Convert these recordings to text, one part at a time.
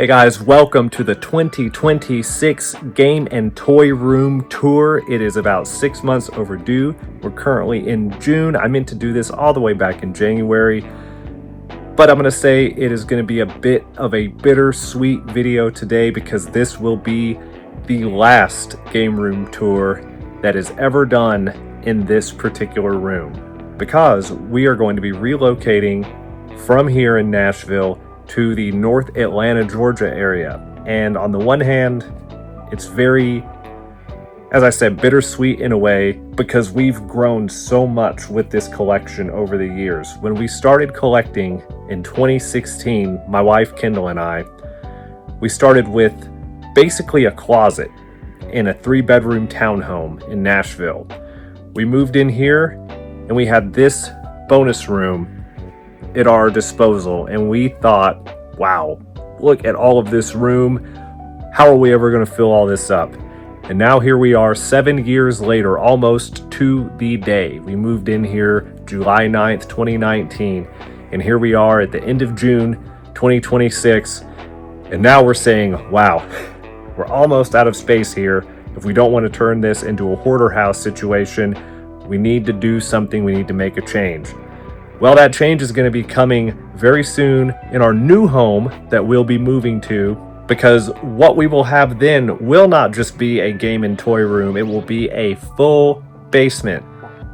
Hey guys, welcome to the 2026 Game and Toy Room Tour. It is about 6 months overdue. We're currently in June. I meant to do this all the way back in January, but I'm going to say it is going to be a bit of a bittersweet video today because this will be the last game room tour that is ever done in this particular room, because we are going to be relocating from here in Nashville to the North Atlanta, Georgia area. And on the one hand, it's very, as I said, bittersweet in a way, because we've grown so much with this collection over the years. When we started collecting in 2016, my wife Kendall and I, we started with basically a closet in a 3-bedroom townhome in Nashville. We moved in here and we had this bonus room at our disposal, and we thought, wow, look at all of this room. How are we ever going to fill all this up? And now here we are 7 years later, almost to the day. We moved in here July 9th, 2019, and here we are at the end of June 2026, and now we're saying, wow, we're almost out of space here. If we don't want to turn this into a hoarder house situation, we need to do something. We need to make a change. Well, that change is going to be coming very soon in our new home that we'll be moving to, because what we will have then will not just be a game and toy room. It will be a full basement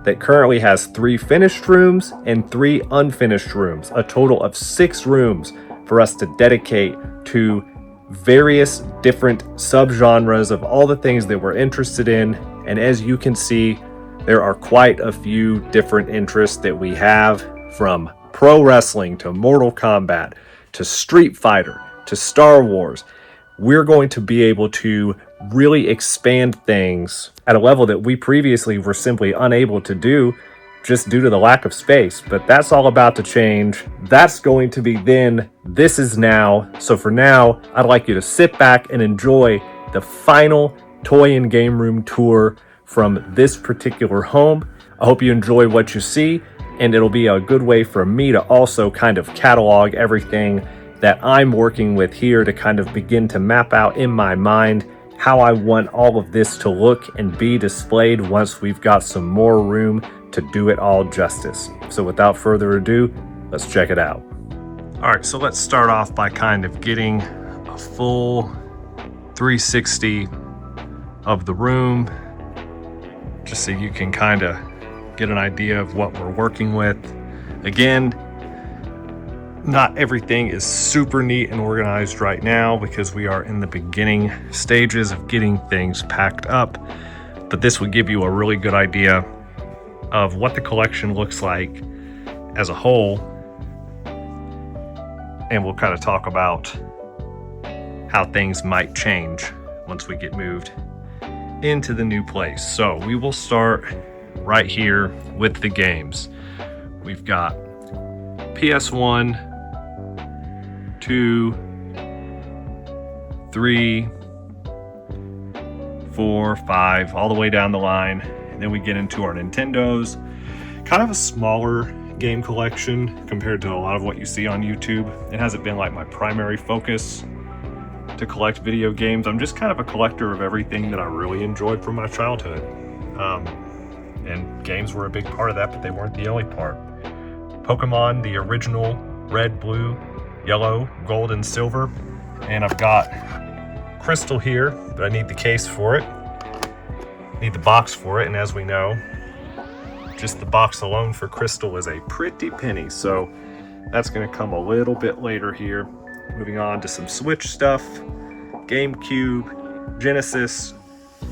that currently has 3 finished rooms and 3 unfinished rooms, a total of 6 rooms for us to dedicate to various different subgenres of all the things that we're interested in. And as you can see, there are quite a few different interests that we have, from pro wrestling to Mortal Kombat to Street Fighter to Star Wars. We're going to be able to really expand things at a level that we previously were simply unable to do just due to the lack of space. But that's all about to change. That's going to be then. This is now. So for now, I'd like you to sit back and enjoy the final toy and game room tour from this particular home. I hope you enjoy what you see, and it'll be a good way for me to also kind of catalog everything that I'm working with here to kind of begin to map out in my mind how I want all of this to look and be displayed once we've got some more room to do it all justice. So without further ado, let's check it out. All right, so let's start off by kind of getting a full 360 of the room, just so you can kind of get an idea of what we're working with. Again, not everything is super neat and organized right now because we are in the beginning stages of getting things packed up, but this would give you a really good idea of what the collection looks like as a whole, and we'll kind of talk about how things might change once we get moved into the new place. So we will start right here with the games. We've got PS1, 2, 3, 4, 5, all the way down the line. And then we get into our Nintendos. Kind of a smaller game collection compared to a lot of what you see on YouTube. It hasn't been like my primary focus to collect video games. I'm just kind of a collector of everything that I really enjoyed from my childhood. And games were a big part of that, but they weren't the only part. Pokemon, the original red, blue, yellow, gold, and silver. And I've got Crystal here, but I need the case for it. Need the box for it, and as we know, just the box alone for Crystal is a pretty penny. So that's gonna come a little bit later here. Moving on to some Switch stuff, GameCube, Genesis,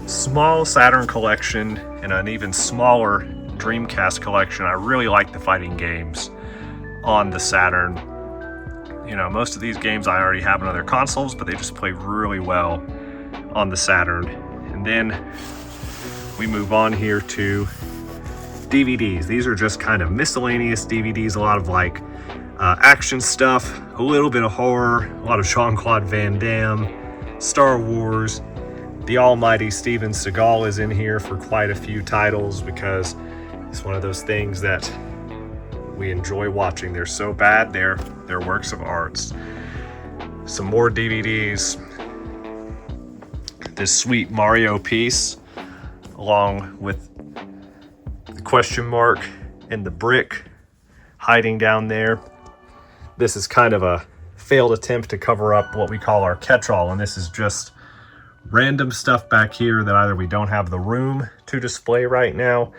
small Saturn collection, and an even smaller Dreamcast collection. I really like the fighting games on the Saturn. You know, most of these games I already have on other consoles, but they just play really well on the Saturn. And then we move on here to DVDs. These are just kind of miscellaneous DVDs, a lot of like action stuff, a little bit of horror, a lot of Jean-Claude Van Damme, Star Wars. The almighty Steven Seagal is in here for quite a few titles because it's one of those things that we enjoy watching. They're so bad, they're works of arts. Some more DVDs. This sweet Mario piece, along with the question mark and the brick hiding down there. This is kind of a failed attempt to cover up what we call our catch-all, and this is just random stuff back here that either we don't have the room to display right now,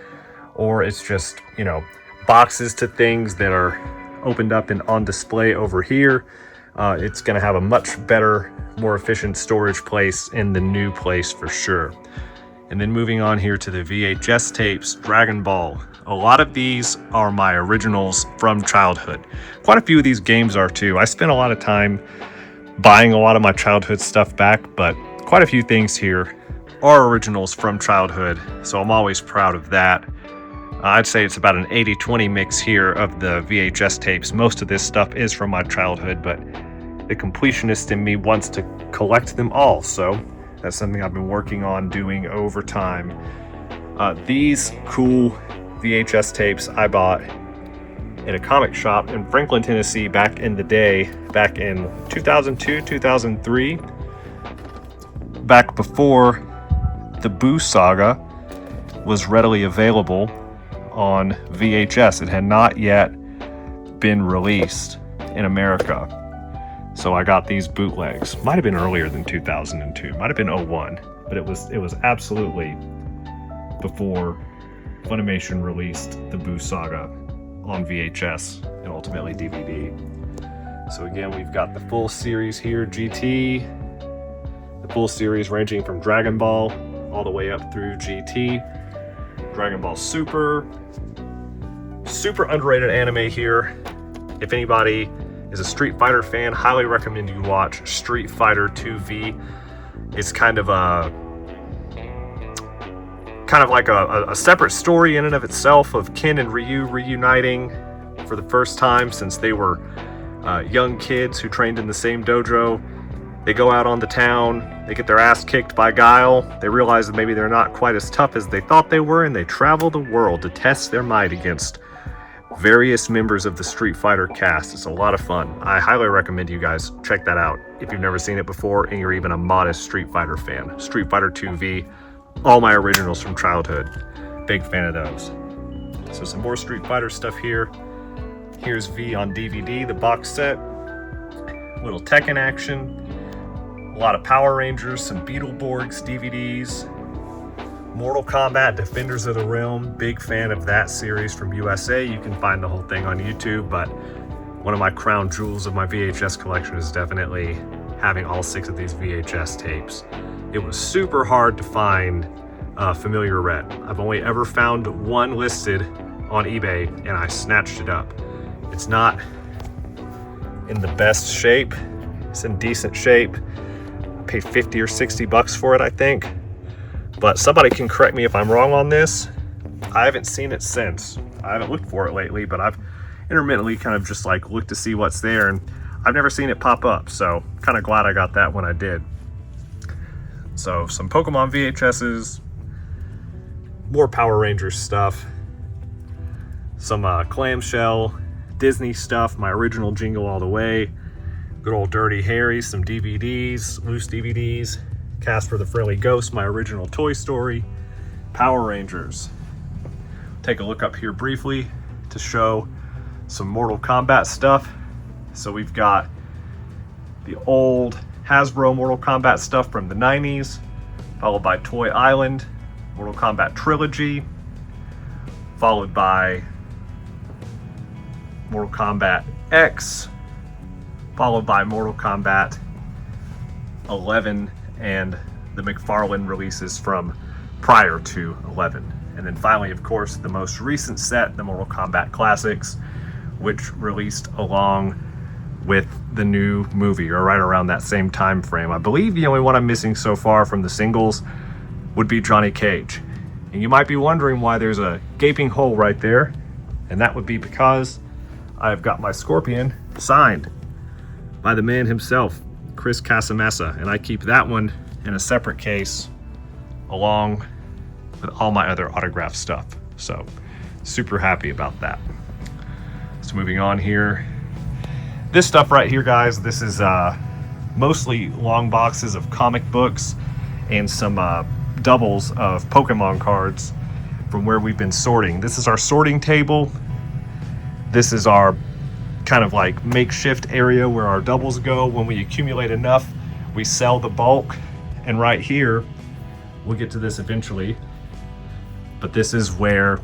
or it's just, you know, boxes to things that are opened up and on display over here. It's going to have a much better, more efficient storage place in the new place for sure. And then moving on here to the VHS tapes, Dragon Ball. A lot of these are my originals from childhood. Quite a few of these games are too. I spent a lot of time buying a lot of my childhood stuff back, but quite a few things here are originals from childhood, so I'm always proud of that. I'd say it's about an 80-20 mix here of the VHS tapes. Most of this stuff is from my childhood, but the completionist in me wants to collect them all, so that's something I've been working on doing over time. These cool VHS tapes I bought in a comic shop in Franklin, Tennessee back in the day, back in 2002, 2003, back before the Boo Saga was readily available on VHS. It had not yet been released in America. So I got these bootlegs. Might have been earlier than 2002, might have been 01, but it was absolutely before Funimation released the Boo Saga on VHS and ultimately DVD. So again, we've got the full series here, GT, the full series ranging from Dragon Ball all the way up through GT, Dragon Ball Super. Super underrated anime here. If anybody is a Street Fighter fan, highly recommend you watch Street Fighter 2V. It's kind of like a separate story in and of itself of Ken and Ryu reuniting for the first time since they were young kids who trained in the same dojo. They go out on the town, they get their ass kicked by Guile, they realize that maybe they're not quite as tough as they thought they were, and they travel the world to test their might against various members of the Street Fighter cast. It's a lot of fun. I highly recommend you guys check that out if you've never seen it before and you're even a modest Street Fighter fan. Street Fighter 2V, all my originals from childhood. Big fan of those. So some more Street Fighter stuff here. Here's V on DVD, the box set. Little Tekken action. A lot of Power Rangers, some Beetleborgs DVDs. Mortal Kombat, Defenders of the Realm, big fan of that series from USA. You can find the whole thing on YouTube, but one of my crown jewels of my VHS collection is definitely having all 6 of these VHS tapes. It was super hard to find Familiar Red. I've only ever found one listed on eBay, and I snatched it up. It's not in the best shape. It's in decent shape. I paid 50 or 60 bucks for it, I think. But somebody can correct me if I'm wrong on this. I haven't seen it since. I haven't looked for it lately, but I've intermittently kind of just like looked to see what's there, and I've never seen it pop up, so kind of glad I got that when I did. So some Pokemon VHSs, more Power Rangers stuff, some clamshell Disney stuff, my original Jingle All the Way, good old Dirty Harry, some DVDs, loose DVDs, Casper the Friendly Ghost, my original Toy Story, Power Rangers. Take a look up here briefly to show some Mortal Kombat stuff. So we've got the old Hasbro Mortal Kombat stuff from the 90s, followed by Toy Island, Mortal Kombat Trilogy, followed by Mortal Kombat X, followed by Mortal Kombat 11 and the McFarlane releases from prior to 11. And then finally, of course, the most recent set, the Mortal Kombat Classics, which released along with the new movie, or right around that same time frame. I believe the only one I'm missing so far from the singles would be Johnny Cage. And you might be wondering why there's a gaping hole right there, and that would be because I've got my Scorpion signed by the man himself, Chris Casamassa, and I keep that one in a separate case along with all my other autograph stuff. So super happy about that. So moving on here, this stuff right here, guys, this is mostly long boxes of comic books and some doubles of Pokemon cards from where we've been sorting. This is our sorting table. This is our kind of like makeshift area where our doubles go. When we accumulate enough, we sell the bulk. And right here, we'll get to this eventually, but this is where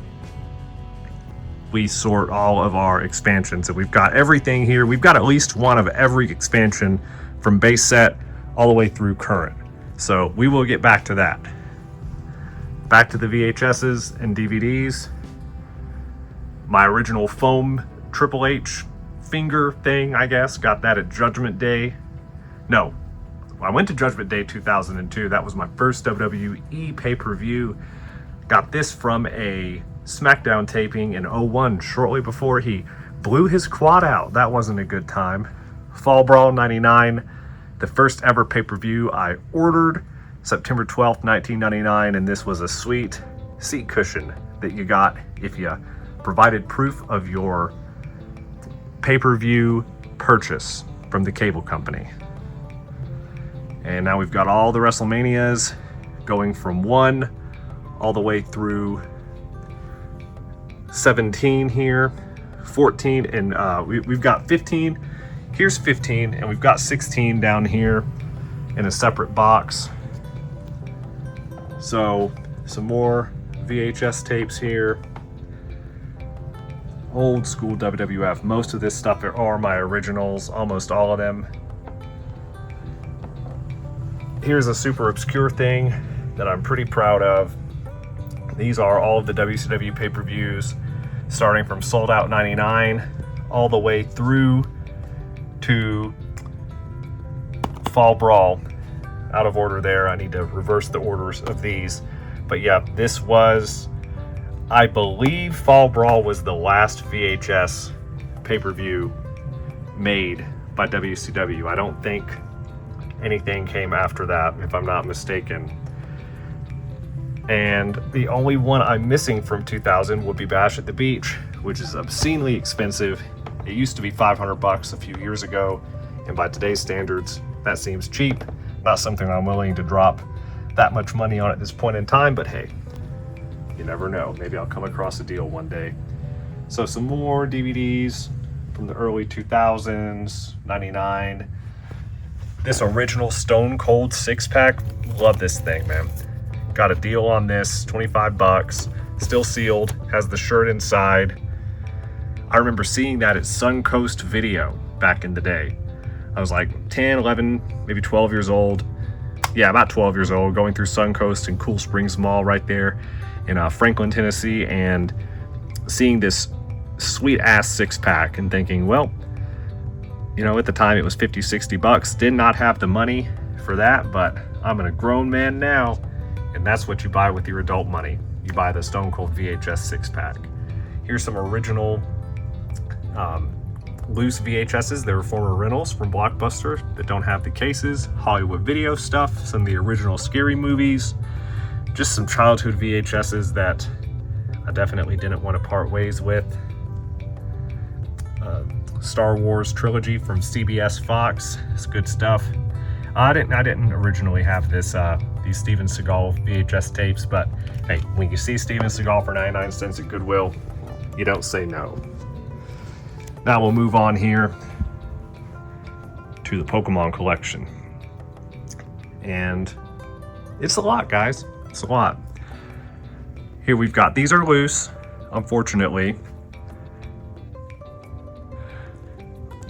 we sort all of our expansions. And we've got everything here. We've got at least one of every expansion from base set all the way through current. So we will get back to that. Back to the VHSs and DVDs. My original foam Triple H finger thing, I guess, got that at Judgment Day. No, I went to Judgment Day 2002. That was my first WWE pay-per-view. Got this from a SmackDown taping in 01, shortly before he blew his quad out. That wasn't a good time. Fall Brawl 99, the first ever pay-per-view I ordered, September 12th, 1999, and this was a sweet seat cushion that you got if you provided proof of your pay-per-view purchase from the cable company. And now we've got all the WrestleManias going from 1 all the way through 17 here, 14, and we've got 15. Here's 15, and we've got 16 down here in a separate box. So some more VHS tapes here. Old school WWF. Most of this stuff are my originals, almost all of them. Here's a super obscure thing that I'm pretty proud of. These are all of the WCW pay-per-views, starting from Sold Out 99 all the way through to Fall Brawl. Out of order there. I need to reverse the orders of these. But yeah, this was, I believe Fall Brawl was the last VHS pay-per-view made by WCW. I don't think anything came after that, if I'm not mistaken. And the only one I'm missing from 2000 would be Bash at the Beach, which is obscenely expensive. It used to be $500 a few years ago, and by today's standards, that seems cheap. Not something I'm willing to drop that much money on at this point in time, but hey, you never know. Maybe I'll come across a deal one day. So some more DVDs from the early 2000s, 99. This original Stone Cold 6-pack, love this thing, man. Got a deal on this, $25, still sealed, has the shirt inside. I remember seeing that at Suncoast Video back in the day. I was like 10, 11, maybe 12 years old. Yeah, about 12 years old, going through Suncoast and Cool Springs Mall right there in Franklin, Tennessee, and seeing this sweet-ass 6-pack and thinking, well, you know, at the time it was 50, 60 bucks. Did not have the money for that, but I'm a grown man now, and that's what you buy with your adult money. You buy the Stone Cold VHS 6-pack. Here's some original loose VHSs. They were former rentals from Blockbuster that don't have the cases. Hollywood Video stuff, some of the original scary movies, just some childhood VHSs that I definitely didn't want to part ways with. Star Wars trilogy from CBS Fox. It's good stuff. I didn't originally have this these Steven Seagal VHS tapes, but hey, when you see Steven Seagal for 99 cents at Goodwill, you don't say no. Now we'll move on here to the Pokemon Collection. And it's a lot, guys. It's a lot. Here we've got, these are loose, unfortunately.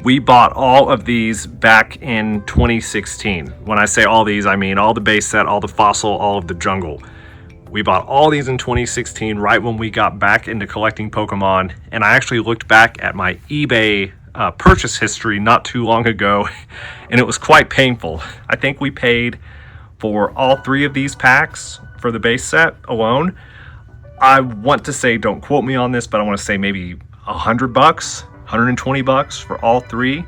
We bought all of these back in 2016. When I say all these, I mean all the base set, all the fossil, all of the jungle. We bought all these in 2016, right when we got back into collecting Pokemon. And I actually looked back at my eBay purchase history not too long ago, and it was quite painful. I think we paid for all 3 of these packs for the base set alone. I want to say, don't quote me on this, but I want to say maybe $100, $120 for all 3.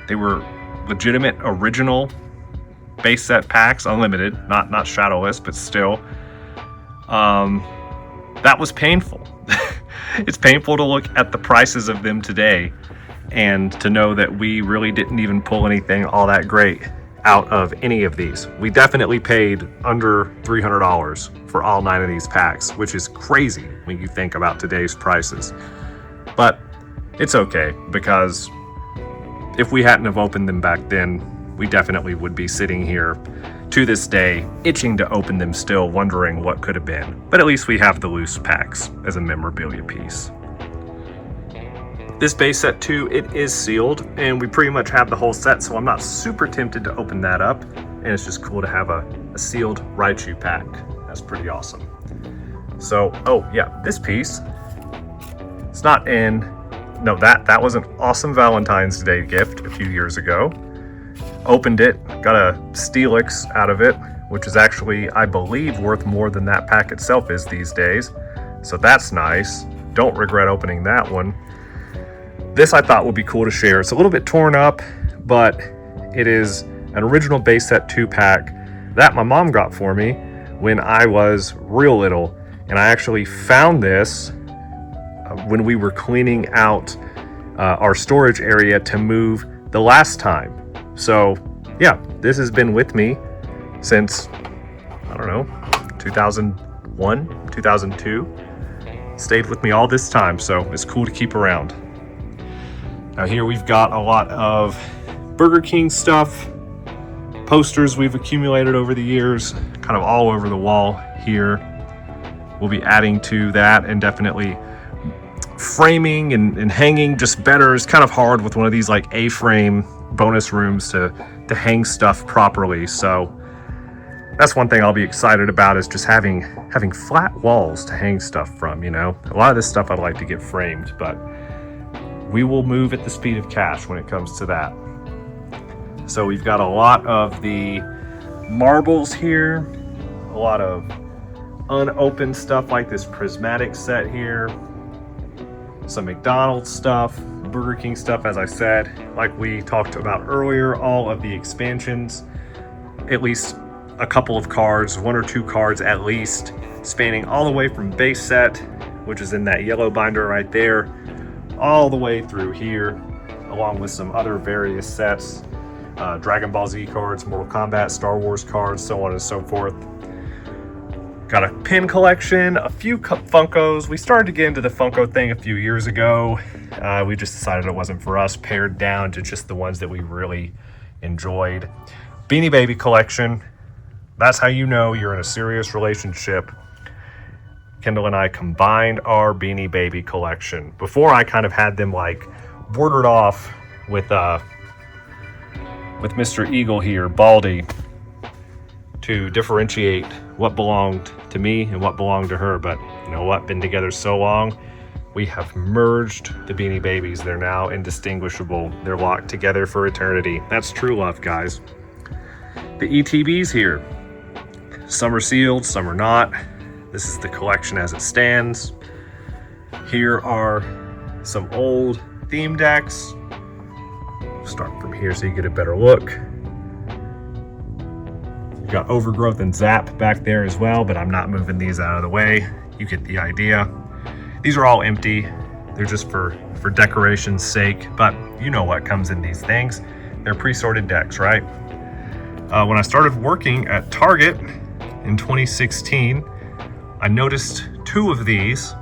They were legitimate original base set packs, unlimited, not shadowless, but still. That was painful. It's painful to look at the prices of them today and to know that we really didn't even pull anything all that great out of any of these. We definitely paid under $300 for all 9 of these packs, which is crazy when you think about today's prices. But it's okay, because if we hadn't have opened them back then, we definitely would be sitting here to this day, itching to open them still, wondering what could have been. But at least we have the loose packs as a memorabilia piece. This base set too, it is sealed, and we pretty much have the whole set, so I'm not super tempted to open that up. And it's just cool to have a sealed Raichu pack. That's pretty awesome. So, oh yeah, this piece, it's not in, no, that was an awesome Valentine's Day gift a few years ago. Opened it, got a Steelix out of it, which is actually, I believe, worth more than that pack itself is these days. So that's nice. Don't regret opening that one. This I thought would be cool to share. It's a little bit torn up, but it is an original base set 2-pack that my mom got for me when I was real little. And I actually found this when we were cleaning out our storage area to move the last time. So yeah, this has been with me since, I don't know, 2001, 2002. Stayed with me all this time, so it's cool to keep around. Now here we've got a lot of Burger King stuff, posters we've accumulated over the years, kind of all over the wall here. We'll be adding to that, and definitely framing and hanging just better. Is kind of hard with one of these like A-frame bonus rooms to hang stuff properly. So that's one thing I'll be excited about, is just having flat walls to hang stuff from, you know. A lot of this stuff I'd like to get framed, but we will move at the speed of cash when it comes to that. So we've got a lot of the marbles here, a lot of unopened stuff like this prismatic set here, some McDonald's stuff, Burger King stuff, as I said, like we talked about earlier, all of the expansions, at least a couple of cards, 1 or 2 cards at least, spanning all the way from base set, which is in that yellow binder right there, all the way through here, along with some other various sets, Dragon Ball Z cards, Mortal Kombat, Star Wars cards, so on and so forth. Got a pin collection, a few Funkos. We started to get into the Funko thing a few years ago. We just decided it wasn't for us, pared down to just the ones that we really enjoyed. Beanie Baby collection. That's how you know you're in a serious relationship. Kendall and I combined our Beanie Baby collection. Before, I kind of had them like bordered off with Mr. Eagle here, Baldy, to differentiate what belonged to me and what belonged to her. But you know what? Been together so long, we have merged the Beanie Babies. They're now indistinguishable. They're locked together for eternity. That's true love, guys. The ETBs here. Some are sealed, some are not. This is the collection as it stands. Here are some old theme decks. Start from here so you get a better look. You've got Overgrowth and Zap back there as well, but I'm not moving these out of the way. You get the idea. These are all empty. They're just for decoration's sake, but you know what comes in these things. They're pre-sorted decks, right? When I started working at Target in 2016, I noticed 2 of these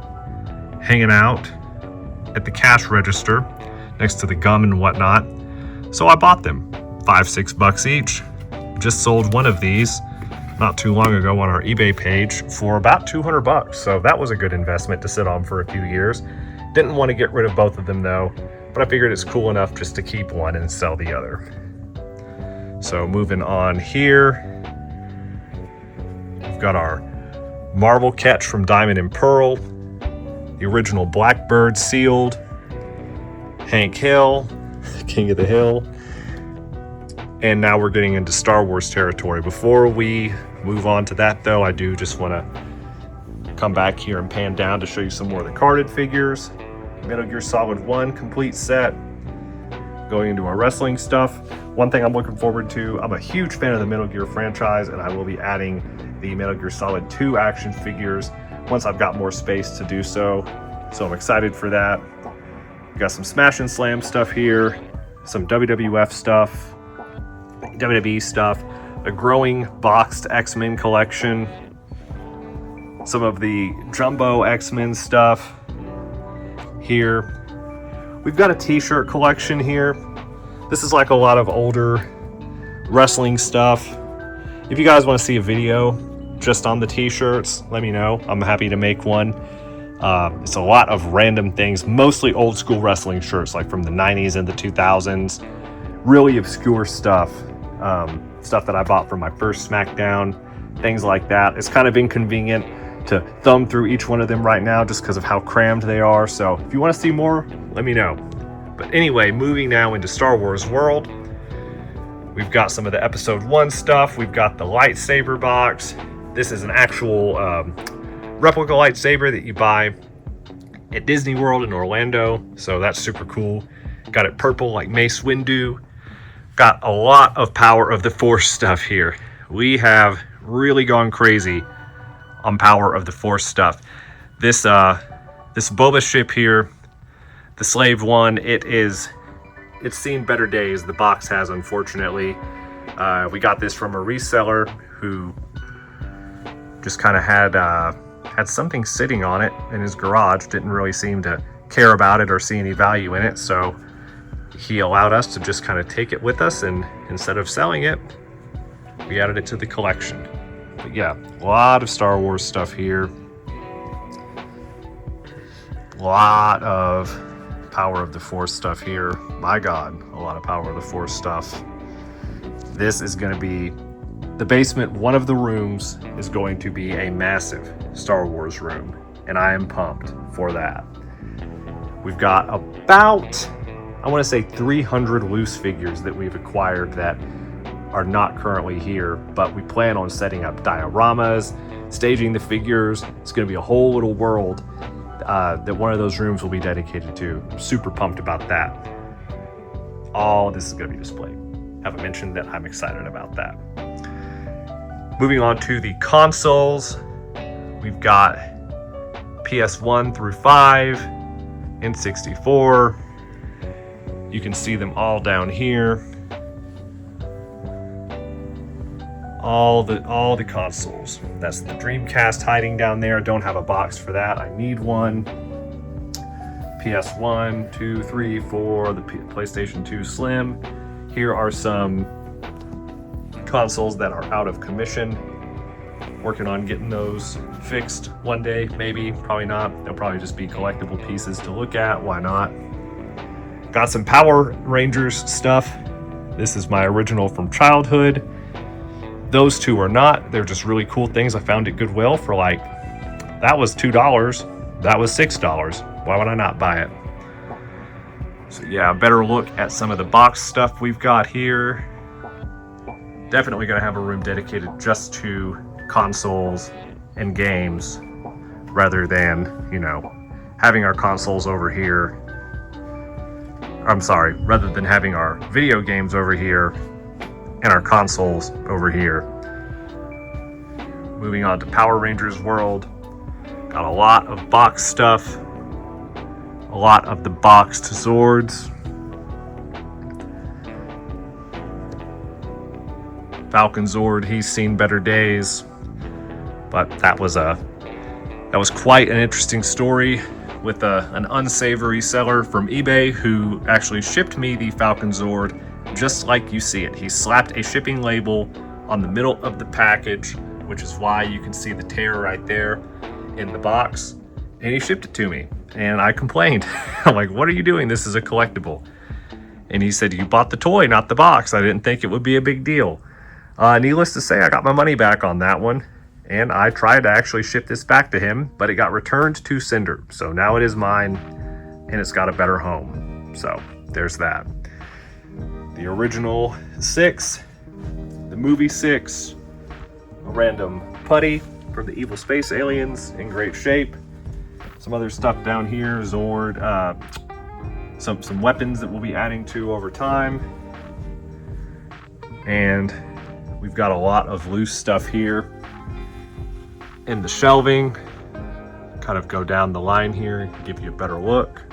hanging out at the cash register next to the gum and whatnot. So I bought them, $5-6 each. Just sold one of these not too long ago on our eBay page for about $200. So that was a good investment to sit on for a few years. Didn't want to get rid of both of them though, but I figured it's cool enough just to keep one and sell the other. So moving on here, we've got our Marble Catch from Diamond and Pearl, the original Blackbird sealed, Hank Hill, King of the Hill, and now we're getting into Star Wars territory. Before we move on to that though, I do just want to come back here and pan down to show you some more of the carded figures. Metal Gear Solid 1 complete set. Going into our wrestling stuff, one thing I'm looking forward to, I'm a huge fan of the Metal Gear franchise, and I will be adding the Metal Gear Solid 2 action figures once I've got more space to do so. So I'm excited for that. We've got some Smash and Slam stuff here, some WWF stuff, WWE stuff, a growing boxed X-Men collection, some of the jumbo X-Men stuff here. We've got a t-shirt collection here. This is like a lot of older wrestling stuff. If you guys want to see a video just on the t-shirts, let me know. I'm happy to make one. It's a lot of random things, mostly old school wrestling shirts, like from the 90s and the 2000s. Really obscure stuff. Stuff that I bought from my first SmackDown, things like that. It's kind of inconvenient to thumb through each one of them right now just because of how crammed they are. So if you want to see more, let me know. But anyway, moving now into Star Wars World. We've got some of the Episode 1 stuff. We've got the lightsaber box. This is an actual replica lightsaber that you buy at Disney World in Orlando. So that's super cool. Got it purple like Mace Windu. Got a lot of Power of the Force stuff here. We have really gone crazy on Power of the Force stuff. This Boba ship here, the Slave One, it's seen better days. The box has, unfortunately. We got this from a reseller who just kind of had something sitting on it in his garage. Didn't really seem to care about it or see any value in it, so he allowed us to just kind of take it with us, and instead of selling it, we added it to the collection. But yeah, a lot of Star Wars stuff here. A lot of Power of the Force stuff here. My God, a lot of Power of the Force stuff. This is going to be the basement. One of the rooms is going to be a massive Star Wars room, and I am pumped for that. We've got about, I want to say 300 loose figures that we've acquired that are not currently here, but we plan on setting up dioramas, staging the figures. It's going to be a whole little world that one of those rooms will be dedicated to. I'm super pumped about that. All this is going to be displayed. Haven't mentioned that I'm excited about that. Moving on to the consoles, we've got PS1 through 5, N64. You can see them all down here. All the consoles. That's the Dreamcast hiding down there. I don't have a box for that. I need one. PS1, 2, 3, 4, the PlayStation 2 Slim. Here are some consoles that are out of commission. Working on getting those fixed one day, maybe, probably not. They'll probably just be collectible pieces to look at. Why not? Got some Power Rangers stuff. This is my original from childhood. Those two are not. They're just really cool things I found at Goodwill for like, that was $2. That was $6. Why would I not buy it? So yeah, a better look at some of the box stuff we've got here. Definitely gonna have a room dedicated just to consoles and games rather than, you know, having our consoles over here. I'm sorry, rather than having our video games over here and our consoles over here. Moving on to Power Rangers World. Got a lot of box stuff. A lot of the boxed Zords. Falcon Zord, he's seen better days. But that was quite an interesting story with an unsavory seller from eBay who actually shipped me the Falcon Zord just like you see it. He slapped a shipping label on the middle of the package, which is why you can see the tear right there in the box, and he shipped it to me, and I complained. I'm like, what are you doing? This is a collectible. And he said, you bought the toy, not the box. I didn't think it would be a big deal. Needless to say, I got my money back on that one, and I tried to actually ship this back to him, but it got returned to Cinder. So now it is mine, and it's got a better home. So there's that. The original 6, the movie 6, a random putty from the Evil Space Aliens in great shape. Some other stuff down here, Zord, some weapons that we'll be adding to over time. And we've got a lot of loose stuff here in the shelving. Kind of go down the line here, give you a better look.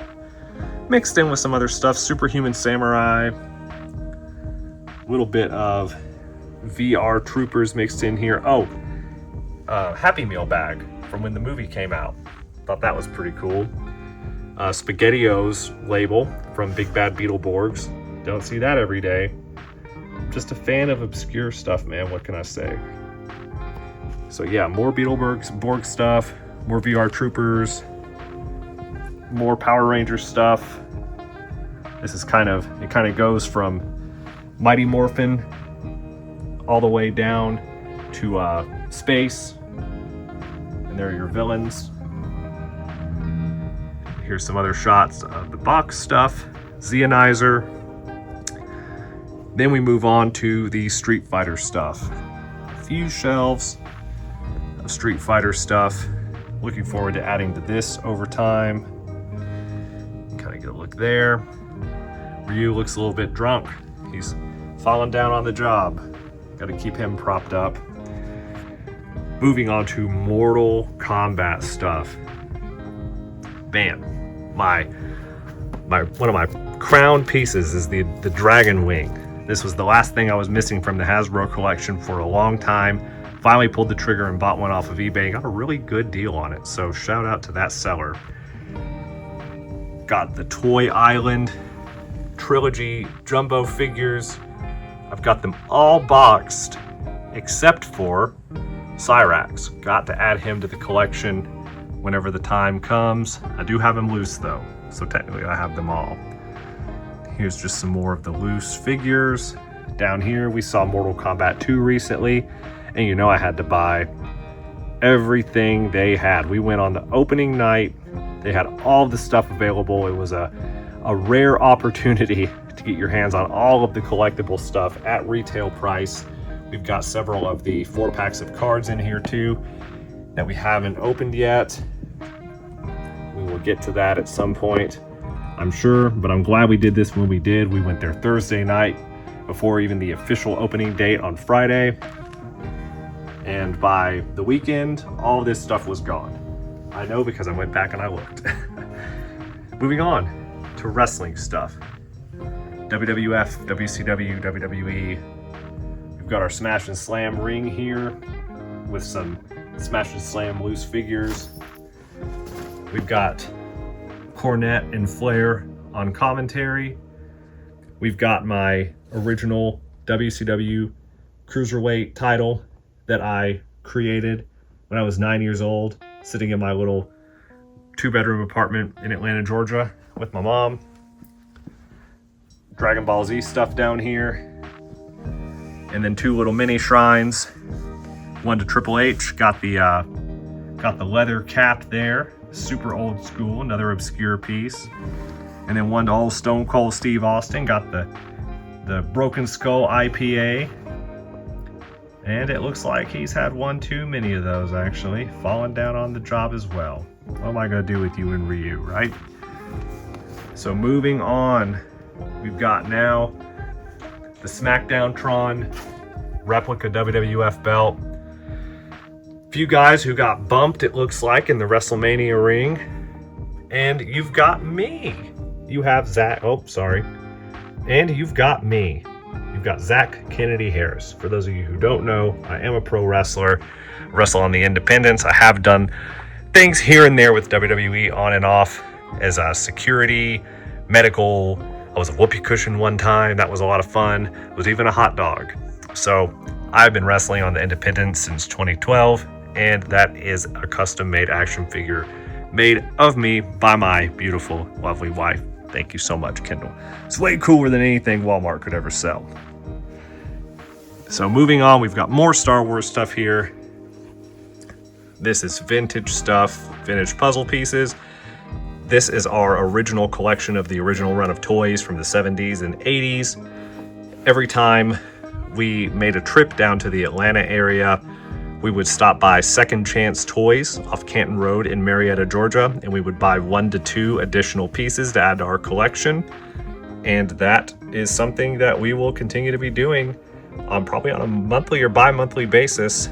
Mixed in with some other stuff, Superhuman Samurai, A little bit of VR Troopers mixed in here. Oh, Happy Meal bag from when the movie came out. Thought that was pretty cool. SpaghettiOs label from Big Bad Beetleborgs. Don't see that every day. Just a fan of obscure stuff, man. What can I say? So yeah, more Borg stuff, more VR Troopers, more Power Rangers stuff. This is it kind of goes from Mighty Morphin all the way down to space. And there are your villains. Here's some other shots of the box stuff, Zeonizer. Then we move on to the Street Fighter stuff. A few shelves of Street Fighter stuff. Looking forward to adding to this over time. Kind of get a look there. Ryu looks a little bit drunk. He's fallen down on the job. Got to keep him propped up. Moving on to Mortal Kombat stuff. Man, one of my crown pieces is the Dragon Wing. This was the last thing I was missing from the Hasbro collection for a long time. Finally pulled the trigger and bought one off of eBay. Got a really good deal on it, so shout out to that seller. Got the Toy Island Trilogy Jumbo figures. I've got them all boxed except for Cyrax. Got to add him to the collection whenever the time comes. I do have him loose though, so technically I have them all. Here's just some more of the loose figures. Down here we saw Mortal Kombat 2 recently, and you know I had to buy everything they had. We went on the opening night. They had all the stuff available. It was a rare opportunity to get your hands on all of the collectible stuff at retail price. We've got several of the 4-packs of cards in here too that we haven't opened yet. We will get to that at some point, I'm sure, but I'm glad we did this when we did. We went there Thursday night before even the official opening date on Friday. And by the weekend, all of this stuff was gone. I know because I went back and I looked. Moving on to wrestling stuff. WWF, WCW, WWE. We've got our Smash and Slam ring here with some Smash and Slam loose figures. We've got Cornette and Flair on commentary. We've got my original WCW Cruiserweight title that I created when I was 9 years old, sitting in my little 2-bedroom apartment in Atlanta, Georgia with my mom. Dragon Ball Z stuff down here. And then 2 little mini shrines. One to Triple H, got the leather cap there, super old school, another obscure piece. And then one to old Stone Cold Steve Austin, got the Broken Skull IPA. And it looks like he's had one too many of those, actually. Fallen down on the job as well. What am I gonna do with you and Ryu, right? So moving on, we've got now the SmackDown Tron replica WWF belt. Few guys who got bumped, it looks like, in the WrestleMania ring. And you've got me. You have Zach, and you've got me. You've got Zach Kennedy Harris. For those of you who don't know, I am a pro wrestler. I wrestle on the independents. I have done things here and there with WWE on and off as a security, medical. I was a whoopee cushion one time. That was a lot of fun. I was even a hot dog. So I've been wrestling on the independents since 2012, and that is a custom-made action figure made of me by my beautiful, lovely wife. Thank you so much, Kendall. It's way cooler than anything Walmart could ever sell. So moving on, we've got more Star Wars stuff here. This is vintage stuff, vintage puzzle pieces. This is our original collection of the original run of toys from the 70s and 80s. Every time we made a trip down to the Atlanta area, we would stop by Second Chance Toys off Canton Road in Marietta, Georgia, and we would buy 1 to 2 additional pieces to add to our collection. And that is something that we will continue to be doing probably on a monthly or bi-monthly basis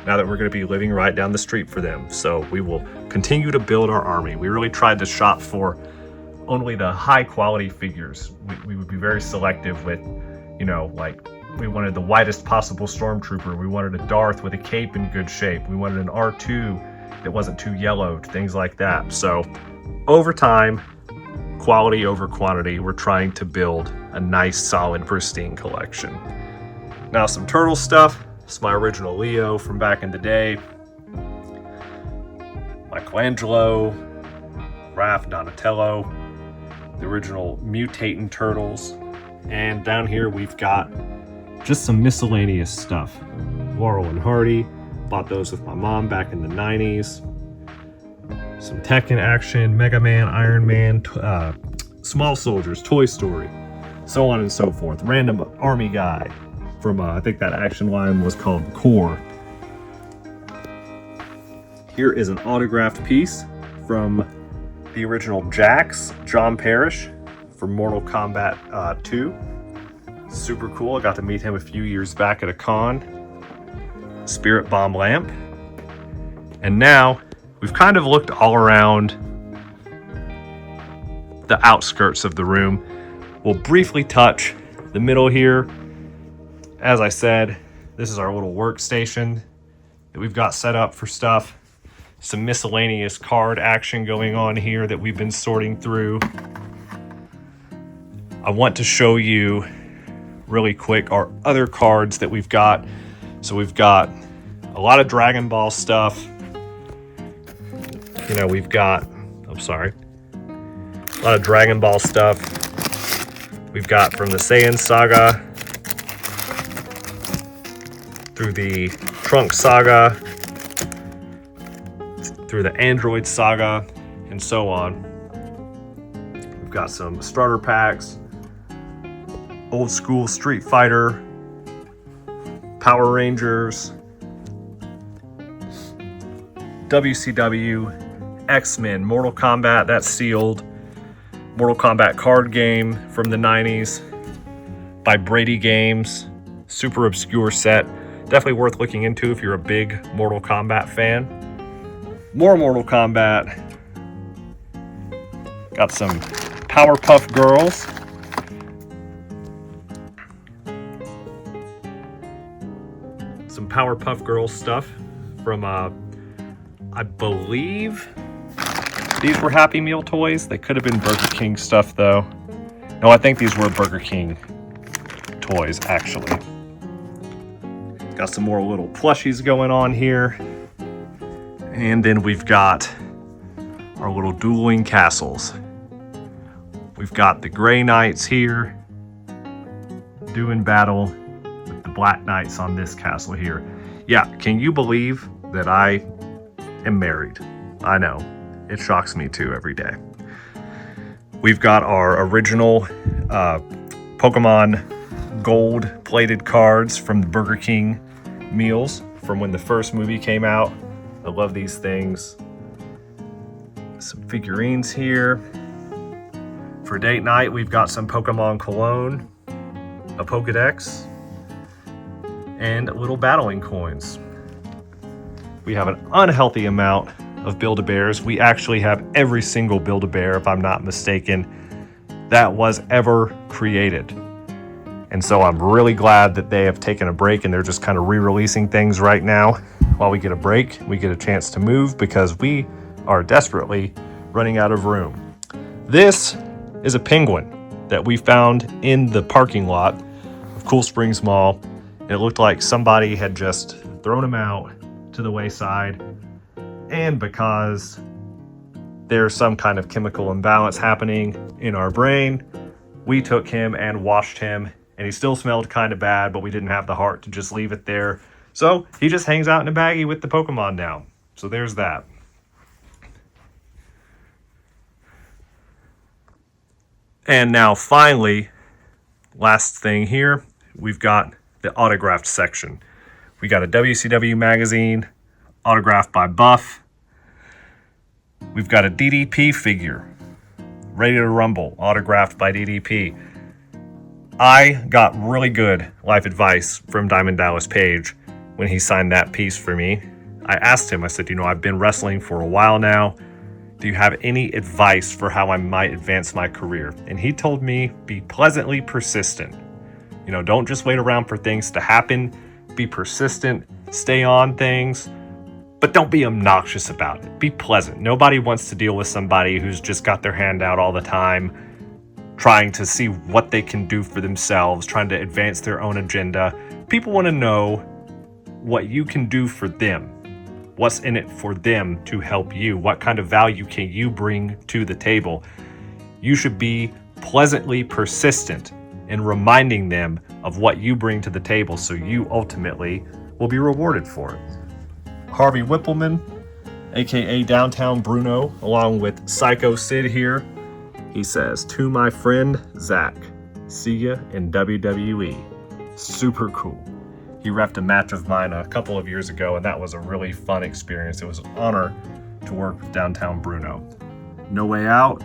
now that we're going to be living right down the street for them. So we will continue to build our army. We really tried to shop for only the high quality figures. We would be very selective with You know, like we wanted the whitest possible stormtrooper. We wanted a Darth with a cape in good shape. We wanted an R2 that wasn't too yellowed, things like that. So over time, quality over quantity, we're trying to build a nice, solid, pristine collection. Now some turtle stuff. It's my original Leo from back in the day. Michelangelo, Raph, Donatello, the original mutating turtles. And down here we've got just some miscellaneous stuff. Laurel and Hardy, bought those with my mom back in the 90s. Some Tekken action, Mega Man, Iron Man, Small Soldiers, Toy Story, so on and so forth. Random army guy from, I think that action line was called Core. Here is an autographed piece from the original Jax, John Parrish, from Mortal Kombat 2. Super cool. I got to meet him a few years back at a con. Spirit Bomb lamp. And now we've kind of looked all around the outskirts of the room. We'll briefly touch the middle here. As I said, this is our little workstation that we've got set up for stuff. Some miscellaneous card action going on here that we've been sorting through. I want to show you really quick our other cards that we've got. So we've got a lot of Dragon Ball stuff. You know, we've got, a lot of Dragon Ball stuff. We've got from the Saiyan saga through the Trunks saga, through the Android saga, and so on. We've got some starter packs, old school Street Fighter, Power Rangers, WCW, X-Men, Mortal Kombat, that's sealed. Mortal Kombat card game from the 90s by Brady Games. Super obscure set. Definitely worth looking into if you're a big Mortal Kombat fan. More Mortal Kombat. Got some Powerpuff Girls. Some Powerpuff Girls stuff from, I believe these were Happy Meal toys. They could have been Burger King stuff though. No, I think these were Burger King toys actually. Got some more little plushies going on here. And then we've got our little dueling castles. We've got the Grey Knights here doing battle with the Black Knights on this castle here. Yeah, can you believe that I am married? I know, it shocks me too every day. We've got our original Pokemon gold plated cards from the Burger King meals from when the first movie came out. I love these things. Some figurines here. For date night, we've got some Pokemon cologne, a Pokedex, and little battling coins. We have an unhealthy amount of Build-A-Bears. We actually have every single Build-A-Bear, if I'm not mistaken, that was ever created. And so I'm really glad that they have taken a break and they're just kind of re-releasing things right now. While we get a break, we get a chance to move because we are desperately running out of room. This is a penguin that we found in the parking lot of Cool Springs Mall. It looked like somebody had just thrown him out to the wayside. And because there's some kind of chemical imbalance happening in our brain, we took him and washed him, and he still smelled kind of bad, but we didn't have the heart to just leave it there. So he just hangs out in a baggie with the Pokemon now. So there's that. And now finally, last thing here, we've got the autographed section. We got a WCW magazine, autographed by Buff. We've got a DDP figure, Ready to Rumble, autographed by DDP. I got really good life advice from Diamond Dallas Page when he signed that piece for me. I asked him, I said, you know, I've been wrestling for a while now. Do you have any advice for how I might advance my career? And he told me, be pleasantly persistent. You know, don't just wait around for things to happen. Be persistent, stay on things, but don't be obnoxious about it. Be pleasant. Nobody wants to deal with somebody who's just got their hand out all the time, trying to see what they can do for themselves, trying to advance their own agenda. People want to know what you can do for them. What's in it for them to help you? What kind of value can you bring to the table? You should be pleasantly persistent in reminding them of what you bring to the table, so you ultimately will be rewarded for it. Harvey Whippleman, aka Downtown Bruno, along with Psycho Sid here, he says, "To my friend Zach, see ya in WWE. Super cool." He reffed a match of mine a couple of years ago, and that was a really fun experience. It was an honor to work with Downtown Bruno. No Way Out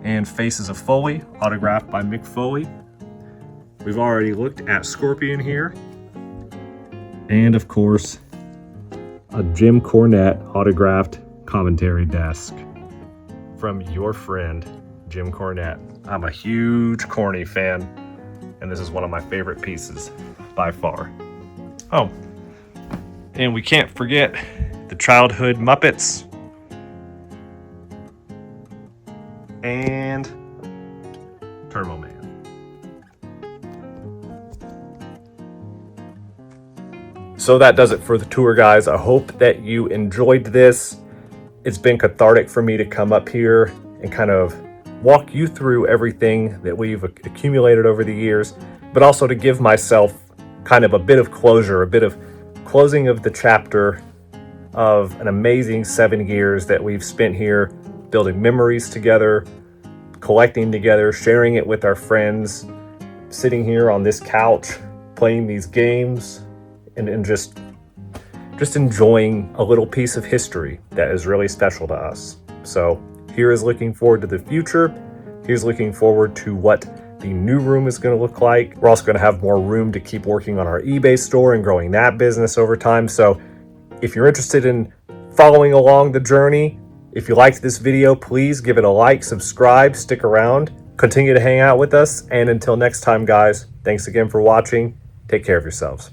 and Faces of Foley, autographed by Mick Foley. We've already looked at Scorpion here. And of course, a Jim Cornette autographed commentary desk from your friend, Jim Cornette. I'm a huge Corny fan, and this is one of my favorite pieces by far. Oh, and we can't forget the childhood Muppets and Turbo Man. So that does it for the tour, guys. I hope that you enjoyed this. It's been cathartic for me to come up here and kind of walk you through everything that we've accumulated over the years, but also to give myself kind of a bit of closure, a bit of closing of the chapter of an amazing 7 years that we've spent here building memories together, collecting together, sharing it with our friends, sitting here on this couch, playing these games, and just enjoying a little piece of history that is really special to us. So here is looking forward to the future. Here's looking forward to what the new room is going to look like. We're also going to have more room to keep working on our eBay store and growing that business over time. So if you're interested in following along the journey, if you liked this video, please give it a like, subscribe, stick around, continue to hang out with us. And until next time, guys, thanks again for watching. Take care of yourselves.